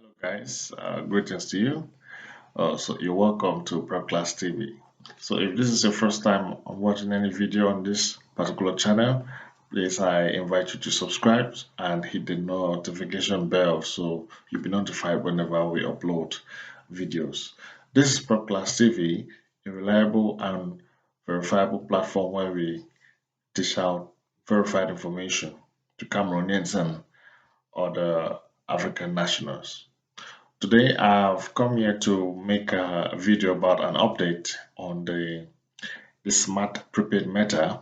Hello guys, greetings to you. So you're welcome to Class TV. So if this is your first time watching any video on this particular channel, please I invite you to subscribe and hit the notification bell so you'll be notified whenever we upload videos. This is Class TV, a reliable and verifiable platform where we dish out verified information to Cameroonians and other African nationals. Today I've come here to make a video about an update on the Smart Prepaid Meter,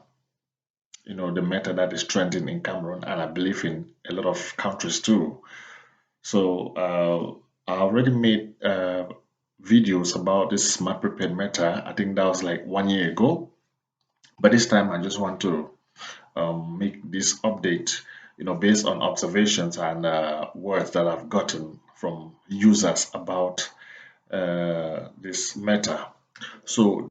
the meter that is trending in Cameroon and I believe in a lot of countries too. So I already made videos about this Smart Prepaid Meter. I think that was like 1 year ago, but this time I just want to make this update, based on observations and words that I've gotten from users about this matter. So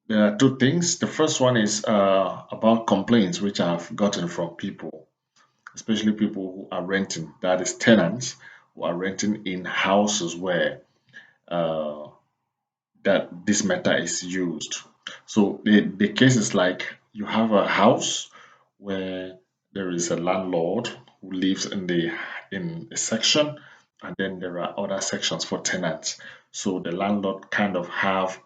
there are two things. The first one is about complaints which I've gotten from people, especially people who are renting, that is tenants who are renting in houses where uh, that this matter is used. So the case is like you have a house where there is a landlord who lives in a section, and then there are other sections for tenants. So the landlord kind of have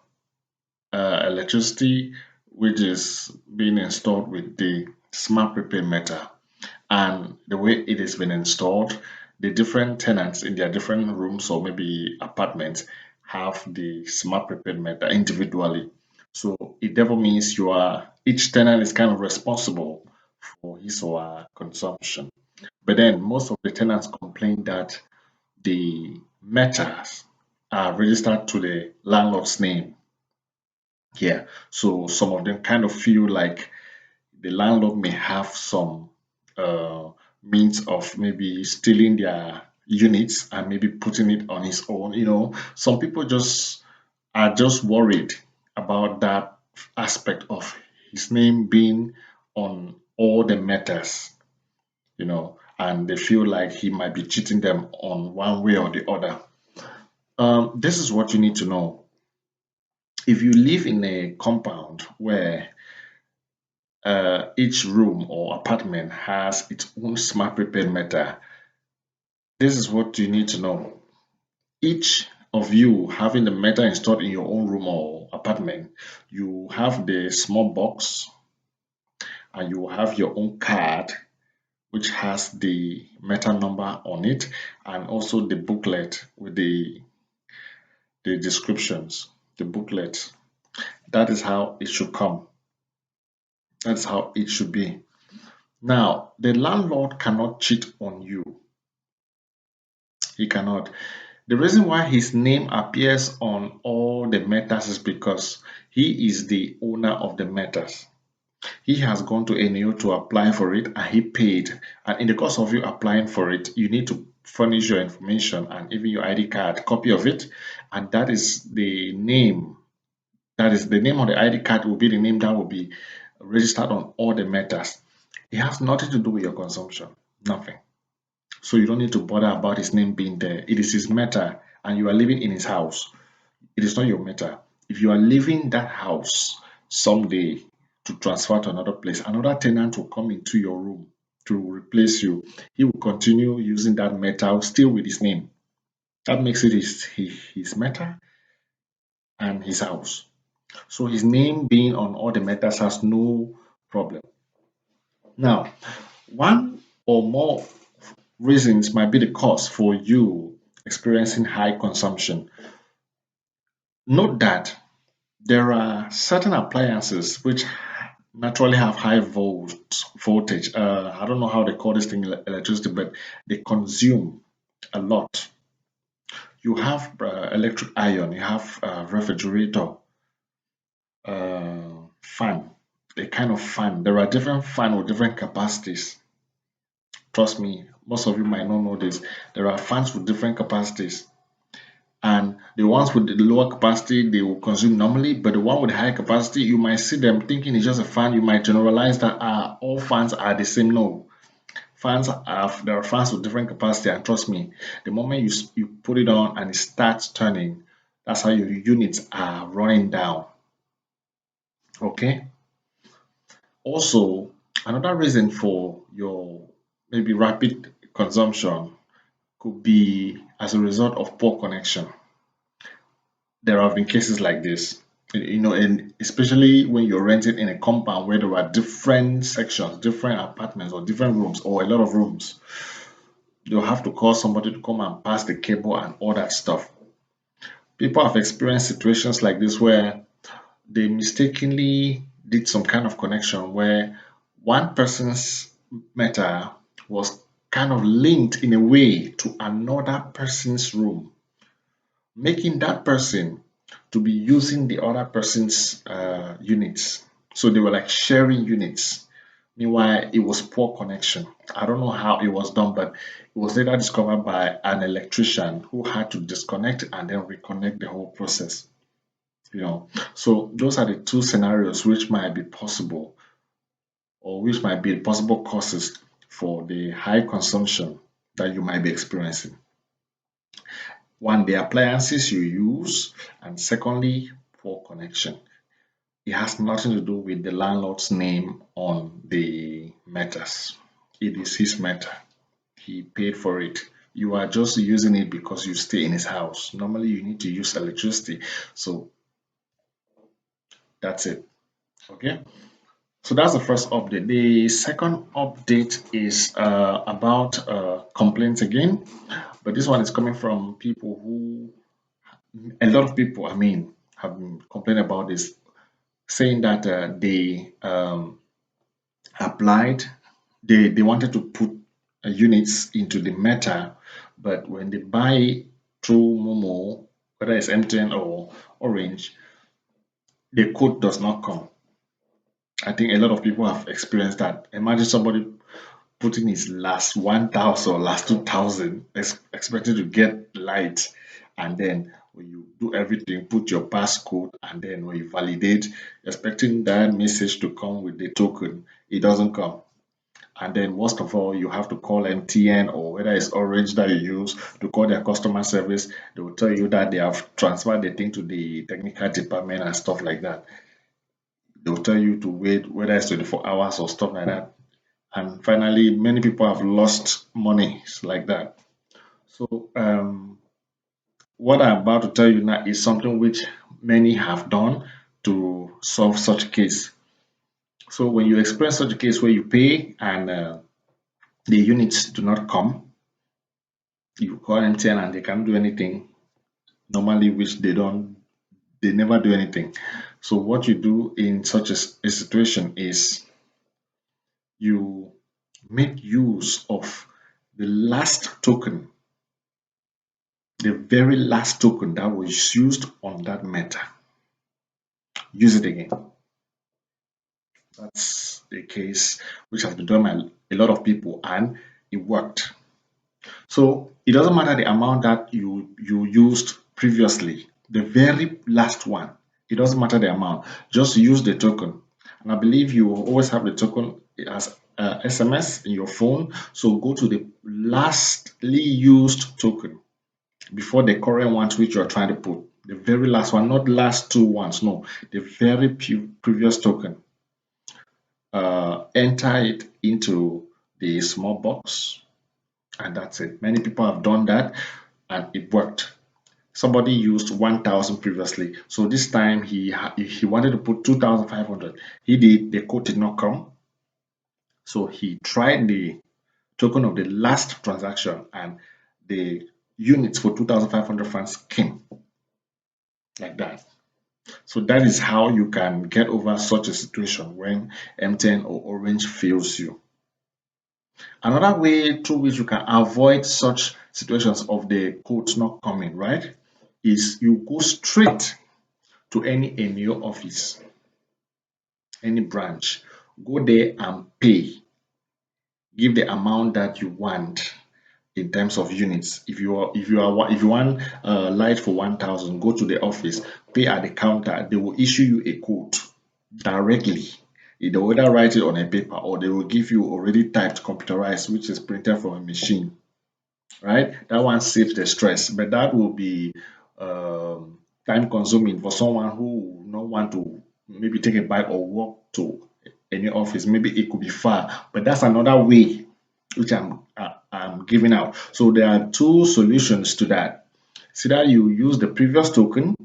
electricity which is being installed with the smart prepaid meter, and the way it has been installed, the different tenants in their different rooms or maybe apartments have the smart prepaid meter individually. So it therefore means each tenant is kind of responsible for his or her consumption. But then most of the tenants complain that the meters are registered to the landlord's name. Yeah. So some of them kind of feel like the landlord may have some uh, means of maybe stealing their units and maybe putting it on his own. Some people just are just worried about that aspect of his name being on all the matters, and they feel like he might be cheating them on one way or the other. This is what you need to know. If you live in a compound where each room or apartment has its own smart prepaid meter, this is what you need to know. Each of you having the meter installed in your own room or apartment, you have the small box and you have your own card which has the meter number on it, and also the booklet with the descriptions, the booklet. That is how it should come. That's how it should be. Now, the landlord cannot cheat on you. He cannot. The reason why his name appears on all the meters is because he is the owner of the meters. He has gone to ENEO to apply for it and he paid. And in the course of you applying for it, you need to furnish your information and even your ID card, copy of it. And that is the name. That is the name on the ID card will be the name that will be registered on all the meters. It has nothing to do with your consumption. Nothing. So you don't need to bother about his name being there. It is his meter and you are living in his house. It is not your meter. If you are leaving that house someday to transfer to another place, another tenant will come into your room to replace you. He will continue using that meter still with his name. That makes it his meter and his house. So his name being on all the meters has no problem. Now, one or more reasons might be the cause for you experiencing high consumption. Note that there are certain appliances which naturally have high voltage. I don't know how they call this thing electricity, but they consume a lot. You have electric iron, you have refrigerator, fan, a kind of fan. There are different fan with different capacities. Trust me, most of you might not know this. There are fans with different capacities, and the ones with the lower capacity they will consume normally, but the one with high capacity you might see them thinking it's just a fan. You might generalize that all fans are the same. No, there are fans with different capacity, and trust me, the moment you put it on and it starts turning, that's how your units are running down. Okay. Also, another reason for your maybe rapid consumption could be as a result of poor connection. There have been cases like this, and especially when you're renting in a compound where there are different sections, different apartments, or different rooms, or a lot of rooms. You'll have to call somebody to come and pass the cable and all that stuff. People have experienced situations like this where they mistakenly did some kind of connection where one person's meter was kind of linked in a way to another person's room, making that person to be using the other person's units. So they were like sharing units. Meanwhile, it was poor connection. I don't know how it was done, but it was later discovered by an electrician who had to disconnect and then reconnect the whole process. So those are the two scenarios which might be possible, or which might be possible causes for the high consumption that you might be experiencing. One, the appliances you use, and secondly, poor connection. It has nothing to do with the landlord's name on the meters. It is his meter. He paid for it. You are just using it because you stay in his house. Normally, you need to use electricity. So that's it. Okay. So that's the first update. The second update is about complaints again, but this one is coming from people who, a lot of people, I mean, have been complaining about this, saying that they applied, they wanted to put units into the meter, but when they buy through Momo, whether it's MTN or Orange, the code does not come. I think a lot of people have experienced that. Imagine somebody putting his last 1,000 or last 2,000, expecting to get light, and then when you do everything, put your passcode, and then when you validate, expecting that message to come with the token, it doesn't come. And then most of all, you have to call MTN or whether it's Orange that you use to call their customer service. They will tell you that they have transferred the thing to the technical department and stuff like that. They'll tell you to wait, whether it's 24 hours or stuff like that. And finally, many people have lost money like that. So what I'm about to tell you now is something which many have done to solve such a case. So when you experience such a case where you pay and the units do not come, you call MTN and they can't do anything. Normally, which they never do anything. So what you do in such a situation is you make use of the last token, the very last token that was used on that meta. Use it again. That's a case which has been done by a lot of people and it worked. So it doesn't matter the amount that you used previously, the very last one, it doesn't matter the amount, just use the token. And I believe you will always have the token as SMS in your phone. So go to the lastly used token before the current ones which you are trying to put. The very last one, not last two ones, no, the very previous token. Enter it into the small box, and that's it. Many people have done that and it worked. Somebody used 1,000 previously, so this time he wanted to put 2,500. The code did not come, so he tried the token of the last transaction and the units for 2,500 funds came like that. So that is how you can get over such a situation when MTN or Orange fails you. Another way through which you can avoid such situations of the codes not coming, right, is you go straight to any ENEO office, any branch, go there and pay. Give the amount that you want in terms of units. If you want light for 1,000, go to the office, pay at the counter. They will issue you a code directly. They will either write it on a paper or they will give you already typed computerized, which is printed from a machine, right? That one saves the stress, but that will be time consuming for someone who will not want to maybe take a bike or walk to any office. Maybe it could be far, but that's another way which I'm giving out. So there are two solutions to that. It's either you use the previous token,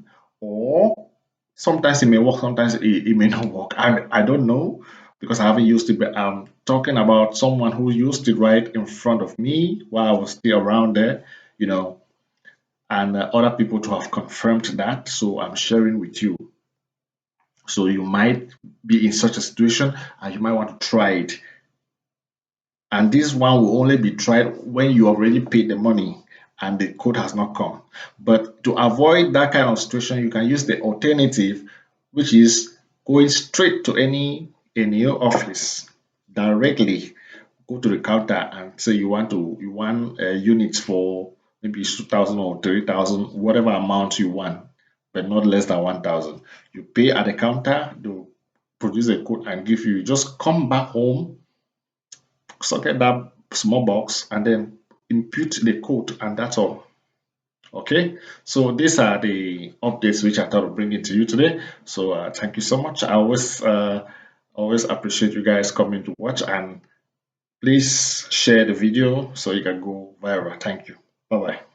or sometimes it may work, sometimes it may not work. I don't know because I haven't used it, but I'm talking about someone who used it right in front of me while I was still around there, you know, and other people to have confirmed that. So I'm sharing with you. So you might be in such a situation and you might want to try it. And this one will only be tried when you already paid the money and the code has not come. But to avoid that kind of situation, you can use the alternative, which is going straight to any ENEO office directly. Go to the counter and say you want units for maybe 2,000 or 3,000, whatever amount you want, but not less than 1,000. You pay at the counter, they'll produce a code and give you. Just come back home, socket that small box, and then input the code, and that's all. Okay, so these are the updates which I thought of bringing to you today. So thank you so much. I always appreciate you guys coming to watch, and please share the video so you can go viral. Thank you. Bye bye.